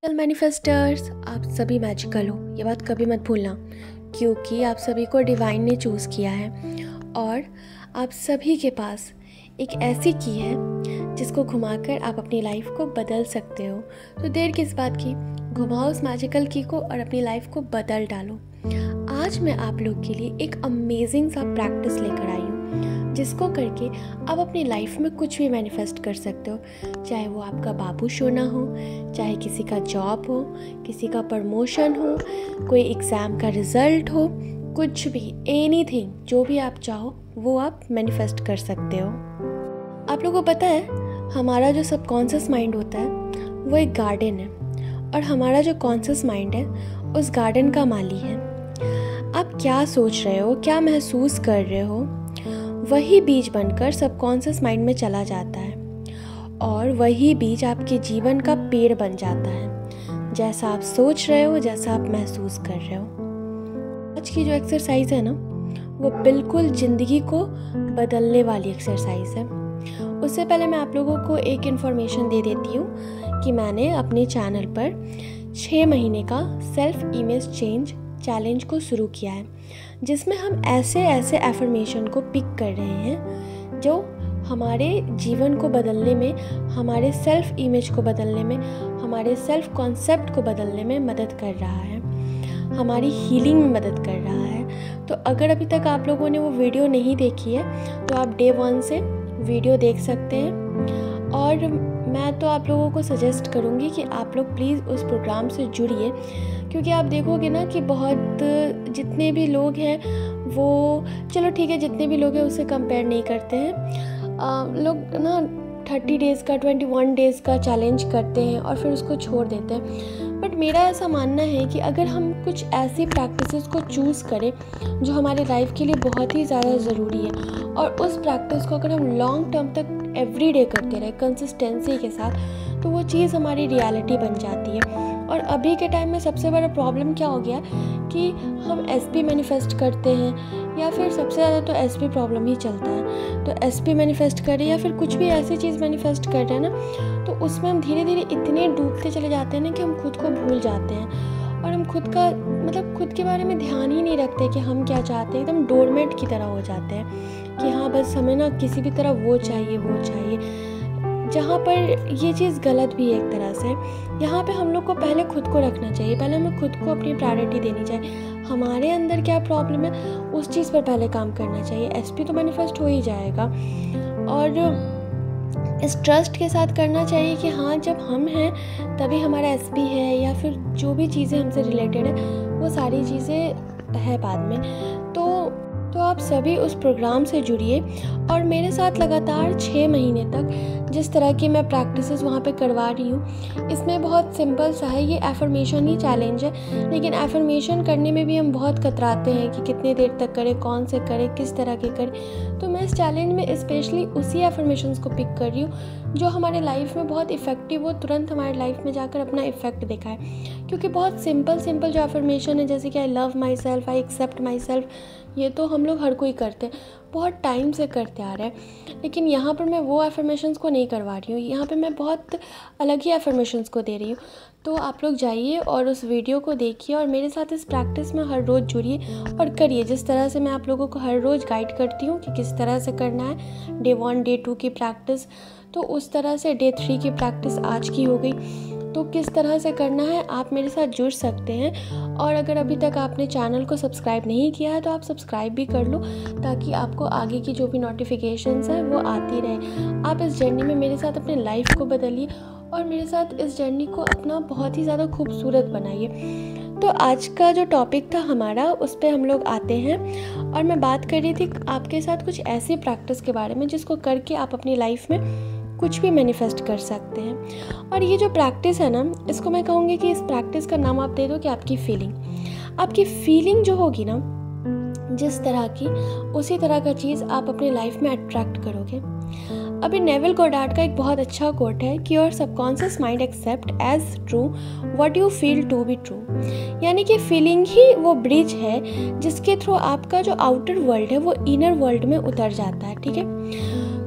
मैनिफेस्टर्स, आप सभी मैजिकल हो, ये बात कभी मत भूलना, क्योंकि आप सभी को डिवाइन ने चूज़ किया है और आप सभी के पास एक ऐसी की है जिसको घुमाकर आप अपनी लाइफ को बदल सकते हो। तो देर किस बात की, घुमाओ उस मैजिकल की को और अपनी लाइफ को बदल डालो। आज मैं आप लोग के लिए एक अमेजिंग सा प्रैक्टिस लेकर आई हूँ जिसको करके आप अपनी लाइफ में कुछ भी मैनिफेस्ट कर सकते हो, चाहे वो आपका बाबू सोना हो, चाहे किसी का जॉब हो, किसी का प्रमोशन हो, कोई एग्ज़ाम का रिज़ल्ट हो, कुछ भी, एनीथिंग, जो भी आप चाहो वो आप मैनिफेस्ट कर सकते हो। आप लोगों को पता है, हमारा जो सबकॉन्शियस माइंड होता है वो एक गार्डन है और हमारा जो कॉन्शियस माइंड है उस गार्डन का माली है। आप क्या सोच रहे हो, क्या महसूस कर रहे हो, वही बीज बनकर सबकॉन्शियस माइंड में चला जाता है और वही बीज आपके जीवन का पेड़ बन जाता है। जैसा आप सोच रहे हो, जैसा आप महसूस कर रहे हो। आज की जो एक्सरसाइज है ना, वो बिल्कुल ज़िंदगी को बदलने वाली एक्सरसाइज है। उससे पहले मैं आप लोगों को एक इन्फॉर्मेशन दे देती हूँ कि मैंने अपने चैनल पर 6 महीने का सेल्फ इमेज चेंज चैलेंज को शुरू किया है, जिसमें हम ऐसे एफर्मेशन को पिक कर रहे हैं जो हमारे जीवन को बदलने में, हमारे सेल्फ इमेज को बदलने में, हमारे सेल्फ कॉन्सेप्ट को बदलने में मदद कर रहा है, हमारी हीलिंग में मदद कर रहा है। तो अगर अभी तक आप लोगों ने वो वीडियो नहीं देखी है तो आप डे 1 से वीडियो देख सकते हैं। और मैं तो आप लोगों को सजेस्ट करूँगी कि आप लोग प्लीज़ उस प्रोग्राम से जुड़िए, क्योंकि आप देखोगे ना कि बहुत जितने भी लोग हैं वो, चलो ठीक है, जितने भी लोग हैं उससे कंपेयर नहीं करते हैं। लोग ना 30 डेज़ का, 21 डेज़ का चैलेंज करते हैं और फिर उसको छोड़ देते हैं। बट मेरा ऐसा मानना है कि अगर हम कुछ ऐसी प्रैक्टिसेस को चूज़ करें जो हमारे लाइफ के लिए बहुत ही ज़्यादा ज़रूरी है और उस प्रैक्टिस को अगर हम लॉन्ग टर्म तक एवरीडे करते रहे कंसिस्टेंसी के साथ, तो वो चीज़ हमारी रियलिटी बन जाती है। और अभी के टाइम में सबसे बड़ा प्रॉब्लम क्या हो गया कि हम एसपी मैनिफेस्ट करते हैं, या फिर सबसे ज़्यादा तो एसपी प्रॉब्लम ही चलता है। तो एसपी मैनिफेस्ट करें या फिर कुछ भी ऐसी चीज़ मैनिफेस्ट कर रहे हैं ना, तो उसमें हम धीरे धीरे इतने डूबते चले जाते हैं ना कि हम खुद को भूल जाते हैं और हम खुद का खुद के बारे में ध्यान ही नहीं रखते कि हम क्या चाहते हैं। एकदम डोरमेट की तरह हो जाते हैं कि हाँ बस हमें ना किसी भी तरह वो चाहिए, जहाँ पर ये चीज़ गलत भी है एक तरह से। यहाँ पे हम लोग को पहले खुद को रखना चाहिए, पहले हमें खुद को अपनी प्रायोरिटी देनी चाहिए। हमारे अंदर क्या प्रॉब्लम है उस चीज़ पर पहले काम करना चाहिए। एसपी तो मैनिफेस्ट हो ही जाएगा और इस ट्रस्ट के साथ करना चाहिए कि हाँ जब हम हैं तभी हमारा एसपी है, या फिर जो भी चीज़ें हमसे रिलेटेड है वो सारी चीज़ें है बाद में। तो आप सभी उस प्रोग्राम से जुड़िए और मेरे साथ लगातार 6 महीने तक जिस तरह की मैं प्रैक्टिसेस वहाँ पे करवा रही हूँ, इसमें बहुत सिंपल सा है, ये एफर्मेशन ही चैलेंज है। लेकिन एफर्मेशन करने में भी हम बहुत कतराते हैं कि कितने देर तक करें, कौन से करें, किस तरह के करें। तो मैं इस चैलेंज में स्पेशली उसी एफर्मेशंस को पिक कर रही हूँ जो हमारे लाइफ में बहुत इफ़ेक्टिव हो, तुरंत हमारे लाइफ में जाकर अपना इफ़ेक्ट दिखाए। क्योंकि बहुत सिंपल जो एफर्मेशन है, जैसे कि I love myself, I accept myself, ये तो हम लोग हर कोई करते हैं, बहुत टाइम से करते आ रहे हैं। लेकिन यहाँ पर मैं वो एफर्मेशंस को नहीं करवा रही हूँ, यहाँ पे मैं बहुत अलग ही एफर्मेशंस को दे रही हूँ। तो आप लोग जाइए और उस वीडियो को देखिए और मेरे साथ इस प्रैक्टिस में हर रोज़ जुड़िए और करिए, जिस तरह से मैं आप लोगों को हर रोज़ गाइड करती हूँ कि किस तरह से करना है। डे 1, डे 2 की प्रैक्टिस, तो उस तरह से डे 3 की प्रैक्टिस आज की हो गई। तो किस तरह से करना है आप मेरे साथ जुड़ सकते हैं। और अगर अभी तक आपने चैनल को सब्सक्राइब नहीं किया है तो आप सब्सक्राइब भी कर लो, ताकि आपको आगे की जो भी नोटिफिकेशंस हैं वो आती रहे। आप इस जर्नी में मेरे साथ अपने लाइफ को बदलिए और मेरे साथ इस जर्नी को अपना बहुत ही ज़्यादा खूबसूरत बनाइए। तो आज का जो टॉपिक था हमारा, उस पर हम लोग आते हैं और मैं बात कर रही थी आपके साथ कुछ ऐसी प्रैक्टिस के बारे में जिसको करके आप अपनी लाइफ में कुछ भी मैनिफेस्ट कर सकते हैं। और ये जो प्रैक्टिस है ना, इसको मैं कहूँगी कि इस प्रैक्टिस का नाम आप दे दो कि आपकी फीलिंग जो होगी ना, जिस तरह की, उसी तरह का चीज़ आप अपने लाइफ में अट्रैक्ट करोगे। अभी नेविल गोडार्ड का एक बहुत अच्छा कोट है कि your subconscious mind accept as true what you feel to be true. यानी कि फीलिंग ही वो ब्रिज है जिसके थ्रू आपका जो आउटर वर्ल्ड है वो इनर वर्ल्ड में उतर जाता है। ठीक है,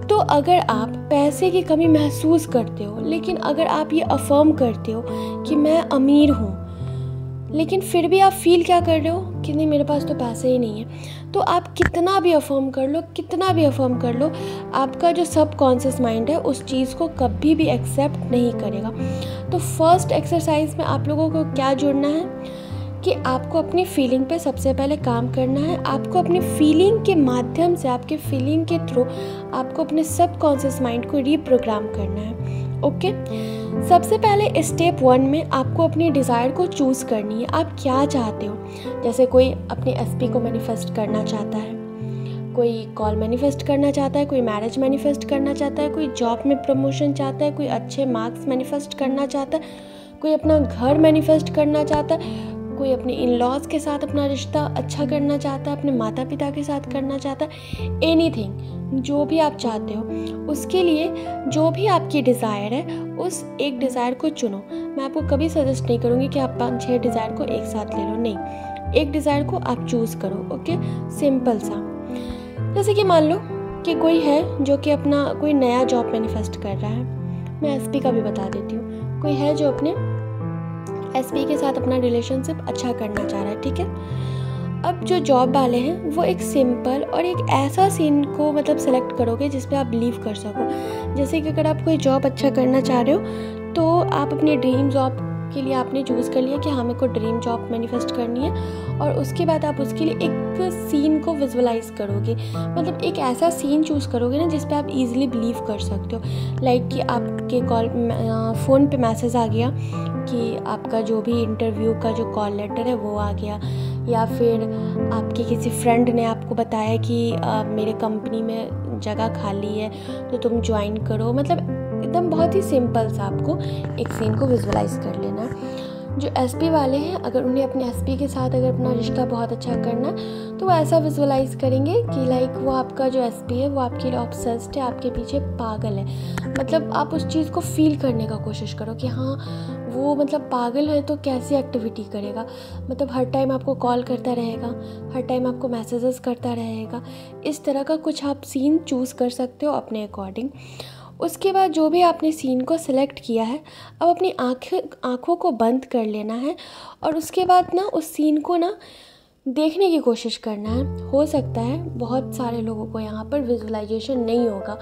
तो अगर आप पैसे की कमी महसूस करते हो, लेकिन अगर आप ये अफर्म करते हो कि मैं अमीर हूँ, लेकिन फिर भी आप फील क्या कर रहे हो कि नहीं मेरे पास तो पैसे ही नहीं है, तो आप कितना भी अफर्म कर लो, कितना भी अफर्म कर लो, आपका जो सबकॉन्शियस माइंड है उस चीज़ को कभी भी एक्सेप्ट नहीं करेगा। तो फर्स्ट एक्सरसाइज में आप लोगों को क्या जुड़ना है कि आपको अपनी फीलिंग पे सबसे पहले काम करना है। आपको अपनी फीलिंग के माध्यम से, आपके फीलिंग के थ्रू आपको अपने सबकॉन्शियस माइंड को रीप्रोग्राम करना है। ओके, सबसे पहले स्टेप 1 में आपको अपनी डिज़ायर को चूज़ करनी है। आप क्या चाहते हो? जैसे कोई अपने एसपी को मैनिफेस्ट करना चाहता है, कोई कॉल मैनिफेस्ट करना चाहता है, कोई मैरिज मैनिफेस्ट करना चाहता है, कोई जॉब में प्रमोशन चाहता है, कोई अच्छे मार्क्स मैनिफेस्ट करना चाहता है, कोई अपना घर मैनिफेस्ट करना चाहता है, कोई अपने इन लॉज के साथ अपना रिश्ता अच्छा करना चाहता है, अपने माता पिता के साथ करना चाहता है। एनीथिंग, जो भी आप चाहते हो, उसके लिए जो भी आपकी डिज़ायर है उस एक डिज़ायर को चुनो। मैं आपको कभी सजेस्ट नहीं करूँगी कि आप 5-6 डिज़ायर को एक साथ ले लो, नहीं, एक डिज़ायर को आप चूज़ करो। ओके, सिंपल सा। जैसे कि मान लो कि कोई है जो कि अपना कोई नया जॉब मैनिफेस्ट कर रहा है, मैं एसपी का भी बता देती हूँ। कोई है जो अपने एसपी के साथ अपना रिलेशनशिप अच्छा करना चाह रहा है, ठीक है। अब जो जॉब वाले हैं वो एक सिंपल और एक ऐसा सीन को मतलब सेलेक्ट करोगे जिस पे आप बिलीव कर सको। जैसे कि अगर आप कोई जॉब अच्छा करना चाह रहे हो तो आप अपनी ड्रीम जॉब के लिए आपने चूज़ कर लिया कि हाँ मेरे को ड्रीम जॉब मैनिफेस्ट करनी है, और उसके बाद आप उसके लिए एक सीन को विजुअलाइज करोगे। मतलब एक ऐसा सीन चूज़ करोगे ना जिस पे आप इजीली बिलीव कर सकते हो। लाइक कि आपके फ़ोन पे मैसेज आ गया कि आपका जो भी इंटरव्यू का जो कॉल लेटर है वो आ गया, या फिर आपके किसी फ्रेंड ने आपको बताया कि मेरे कंपनी में जगह खाली है तो तुम ज्वाइन करो। मतलब एकदम बहुत ही सिंपल सा आपको एक सीन को विजुअलाइज कर लेना है। जो एसपी वाले हैं, अगर उन्हें अपने एसपी के साथ अगर अपना रिश्ता बहुत अच्छा करना है तो वो ऐसा विजुअलाइज करेंगे कि लाइक वो आपका जो एसपी है वो आपके लिए ऑब्सेस्ड है, आपके पीछे पागल है। मतलब आप उस चीज़ को फील करने का कोशिश करो कि हाँ वो मतलब पागल है तो कैसी एक्टिविटी करेगा। मतलब हर टाइम आपको कॉल करता रहेगा, हर टाइम आपको मैसेजेस करता रहेगा। इस तरह का कुछ आप सीन चूज़ कर सकते हो अपने अकॉर्डिंग। उसके बाद जो भी आपने सीन को सिलेक्ट किया है, अब अपनी आँखों को बंद कर लेना है और उसके बाद ना उस सीन को ना देखने की कोशिश करना है। हो सकता है बहुत सारे लोगों को यहाँ पर विजुअलाइजेशन नहीं होगा,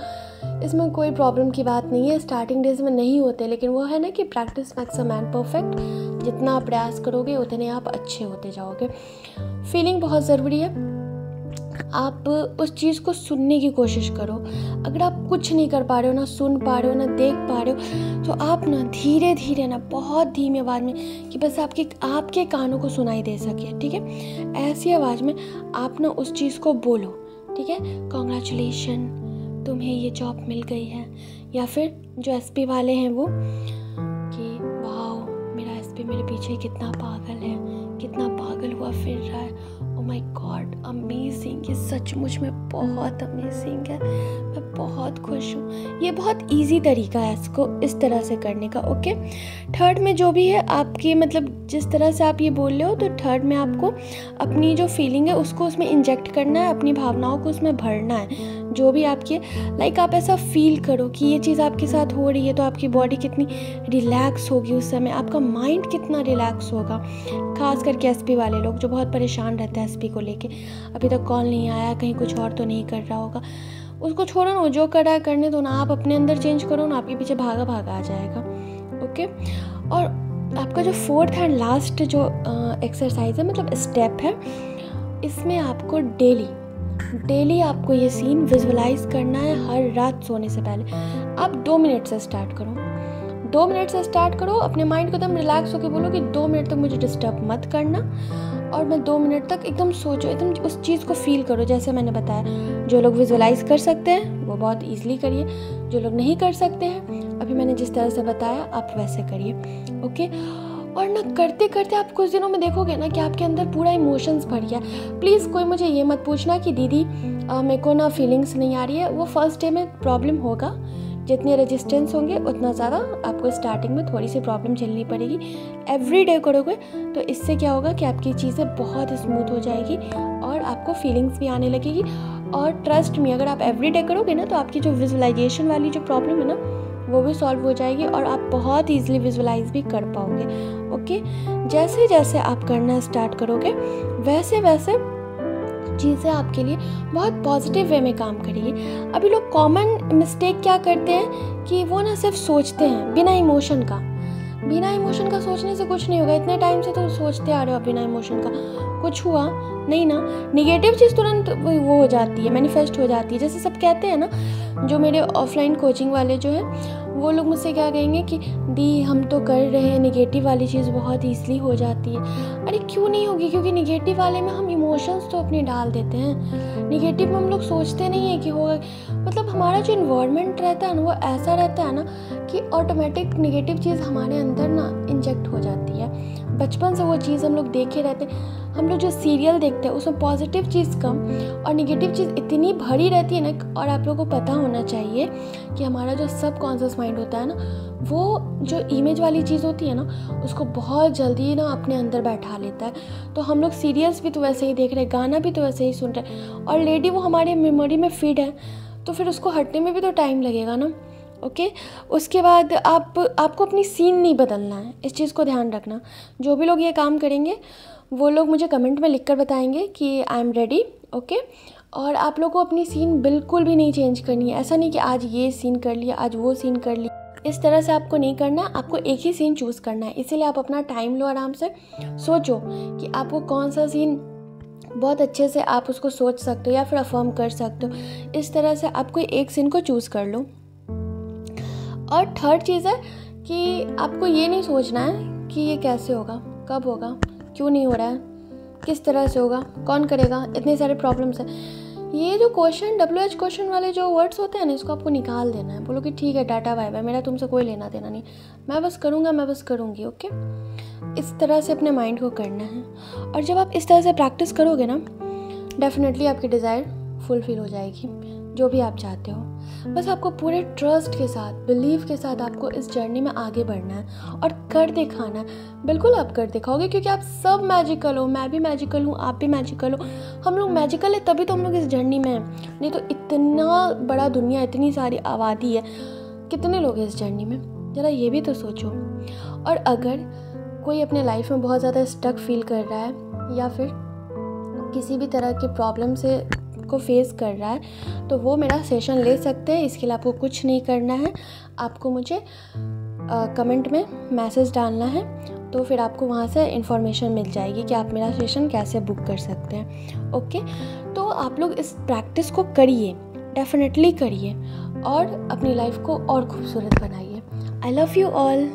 इसमें कोई प्रॉब्लम की बात नहीं है। स्टार्टिंग डेज में नहीं होते, लेकिन वो है ना कि practice makes a man perfect. जितना आप प्रयास करोगे उतने आप अच्छे होते जाओगे। फीलिंग बहुत ज़रूरी है। आप उस चीज़ को सुनने की कोशिश करो। अगर आप कुछ नहीं कर पा रहे हो, ना सुन पा रहे हो, ना देख पा रहे हो, तो आप ना धीरे धीरे ना बहुत धीमी आवाज़ में, कि बस आपके कानों को सुनाई दे सके, ठीक है, ऐसी आवाज़ में आप ना उस चीज़ को बोलो, ठीक है। कॉन्ग्रेचुलेशन, तुम्हें ये जॉब मिल गई है। या फिर जो एसपी वाले हैं वो कि वाओ मेरा एसपी मेरे पीछे कितना पागल है, कितना पागल हुआ फिर रहा है। ओ माय गॉड, अमेजिंग, ये सचमुच में बहुत अमेजिंग है, मैं बहुत खुश हूँ। ये बहुत इजी तरीका है इसको इस तरह से करने का। ओके, थर्ड में जो भी है आपकी मतलब जिस तरह से आप ये बोल रहे हो, तो थर्ड में आपको अपनी जो फीलिंग है उसको उसमें इंजेक्ट करना है, अपनी भावनाओं को उसमें भरना है। जो भी आपके लाइक आप ऐसा फील करो कि ये चीज़ आपके साथ हो रही है, तो आपकी बॉडी कितनी रिलैक्स होगी उस समय, आपका माइंड कितना रिलैक्स होगा। खास करके एसपी वाले लोग जो बहुत परेशान रहते हैं एसपी को लेके, अभी तक कॉल नहीं आया, कहीं कुछ और तो नहीं कर रहा होगा, उसको छोड़ो ना, जो कर रहा है करने दो ना। आप अपने अंदर चेंज करो ना, आपके पीछे भागा भागा आ जाएगा। ओके, और आपका जो फोर्थ एंड लास्ट जो एक्सरसाइज है, मतलब स्टेप है, इसमें आपको डेली आपको ये सीन विजुअलाइज करना है। हर रात सोने से पहले आप 2 मिनट से स्टार्ट करो। 2 मिनट से स्टार्ट करो, अपने माइंड को एकदम रिलैक्स होकर बोलो कि 2 मिनट तक मुझे डिस्टर्ब मत करना, और मैं 2 मिनट तक एकदम सोचो, एकदम उस चीज़ को फील करो। जैसे मैंने बताया, जो लोग विजुअलाइज कर सकते हैं वो बहुत ईजिली करिए, जो लोग नहीं कर सकते हैं अभी मैंने जिस तरह से बताया आप वैसे करिए। ओके, और ना करते करते आप कुछ दिनों में देखोगे ना कि आपके अंदर पूरा इमोशंस भर गया। प्लीज़ कोई मुझे ये मत पूछना कि दीदी मेरे को ना फीलिंग्स नहीं आ रही है। वो फर्स्ट डे में प्रॉब्लम होगा, जितने रेजिस्टेंस होंगे उतना ज़्यादा आपको स्टार्टिंग में थोड़ी सी प्रॉब्लम झेलनी पड़ेगी। एवरी डे करोगे तो इससे क्या होगा कि आपकी चीज़ें बहुत स्मूथ हो जाएगी और आपको फीलिंग्स भी आने लगेगी। और ट्रस्ट में अगर आप एवरीडे करोगे ना तो आपकी जो विजुअलाइजेशन वाली जो प्रॉब्लम है ना वो भी सॉल्व हो जाएगी और आप बहुत ईजिली विजुअलाइज भी कर पाओगे। ओके, जैसे जैसे आप करना स्टार्ट करोगे वैसे वैसे चीज़ें आपके लिए बहुत पॉजिटिव वे में काम करेगी। अभी लोग कॉमन मिस्टेक क्या करते हैं कि वो ना सिर्फ सोचते हैं बिना इमोशन का सोचने से कुछ नहीं होगा। इतने टाइम से तो सोचते आ रहे हो बिना इमोशन का, कुछ हुआ नहीं ना। निगेटिव चीज़ तुरंत वो हो जाती है, मैनिफेस्ट हो जाती है। जैसे सब कहते हैं ना, जो मेरे ऑफलाइन कोचिंग वाले जो है वो लोग मुझसे क्या कहेंगे कि दी हम तो कर रहे हैं, निगेटिव वाली चीज़ बहुत ईजिली हो जाती है। अरे क्यों नहीं होगी? क्योंकि निगेटिव वाले में हम इमोशंस तो अपने डाल देते हैं, निगेटिव में हम लोग सोचते नहीं है कि होगा। मतलब हमारा जो इन्वायरमेंट रहता है ना वो ऐसा रहता है ना कि ऑटोमेटिक निगेटिव चीज़ हमारे अंदर ना इंजेक्ट हो जाती है। बचपन से वो चीज़ हम लोग देखे रहते हैं। हम लोग जो सीरियल देखते हैं उसमें पॉजिटिव चीज़ कम और निगेटिव चीज़ इतनी भरी रहती है ना। और आप लोगों को पता होना चाहिए कि हमारा जो सबकॉन्शियस माइंड होता है ना, वो जो इमेज वाली चीज़ होती है ना उसको बहुत जल्दी ना अपने अंदर बैठा लेता है। तो हम लोग सीरियल्स भी तो वैसे ही देख रहे हैं, गाना भी तो वैसे ही सुन रहे हैं, और लेडी वो हमारे मेमोरी में फीड है, तो फिर उसको हटने में भी तो टाइम लगेगा ना। ओके, उसके बाद आपको अपनी सीन नहीं बदलना है, इस चीज़ को ध्यान रखना। जो भी लोग ये काम करेंगे वो लोग मुझे कमेंट में लिखकर बताएंगे कि आई एम रेडी। ओके, और आप लोग को अपनी सीन बिल्कुल भी नहीं चेंज करनी है। ऐसा नहीं कि आज ये सीन कर लिया, आज वो सीन कर लिया, इस तरह से आपको नहीं करना। आपको एक ही सीन चूज़ करना है। इसीलिए आप अपना टाइम लो, आराम से सोचो कि आपको कौन सा सीन बहुत अच्छे से आप उसको सोच सकते हो या फिर अफर्म कर सकते हो। इस तरह से आप कोई एक सीन को चूज़ कर लो। और थर्ड चीज़ है कि आपको ये नहीं सोचना है कि ये कैसे होगा, कब होगा, क्यों नहीं हो रहा है, किस तरह से होगा, कौन करेगा, इतने सारे प्रॉब्लम्स हैं। ये जो क्वेश्चन WH क्वेश्चन वाले जो वर्ड्स होते हैं ना, इसको आपको निकाल देना है। बोलो कि ठीक है, टाटा बाय बाय, मेरा तुमसे कोई लेना देना नहीं, मैं बस करूँगा, मैं बस करूँगी। ओके, इस तरह से अपने माइंड को करना है। और जब आप इस तरह से प्रैक्टिस करोगे ना, डेफिनेटली आपकी डिज़ायर फुलफिल हो जाएगी, जो भी आप चाहते हो। बस आपको पूरे ट्रस्ट के साथ, बिलीव के साथ आपको इस जर्नी में आगे बढ़ना है और कर दिखाना है। बिल्कुल आप कर दिखाओगे, क्योंकि आप सब मैजिकल हो, मैं भी मैजिकल हूँ, आप भी मैजिकल हो। हम लोग मैजिकल है तभी तो हम लोग इस जर्नी में हैं, नहीं तो इतना बड़ा दुनिया, इतनी सारी आबादी है, कितने लोग हैं इस जर्नी में, ज़रा ये भी तो सोचो। और अगर कोई अपने लाइफ में बहुत ज़्यादा स्टक फील कर रहा है या फिर किसी भी तरह की प्रॉब्लम से को फेस कर रहा है, तो वो मेरा सेशन ले सकते हैं। इसके लिए आपको कुछ नहीं करना है, आपको मुझे कमेंट में मैसेज डालना है, तो फिर आपको वहाँ से इन्फॉर्मेशन मिल जाएगी कि आप मेरा सेशन कैसे बुक कर सकते हैं। ओके, तो आप लोग इस प्रैक्टिस को करिए, डेफिनेटली करिए और अपनी लाइफ को और खूबसूरत बनाइए। I love you all.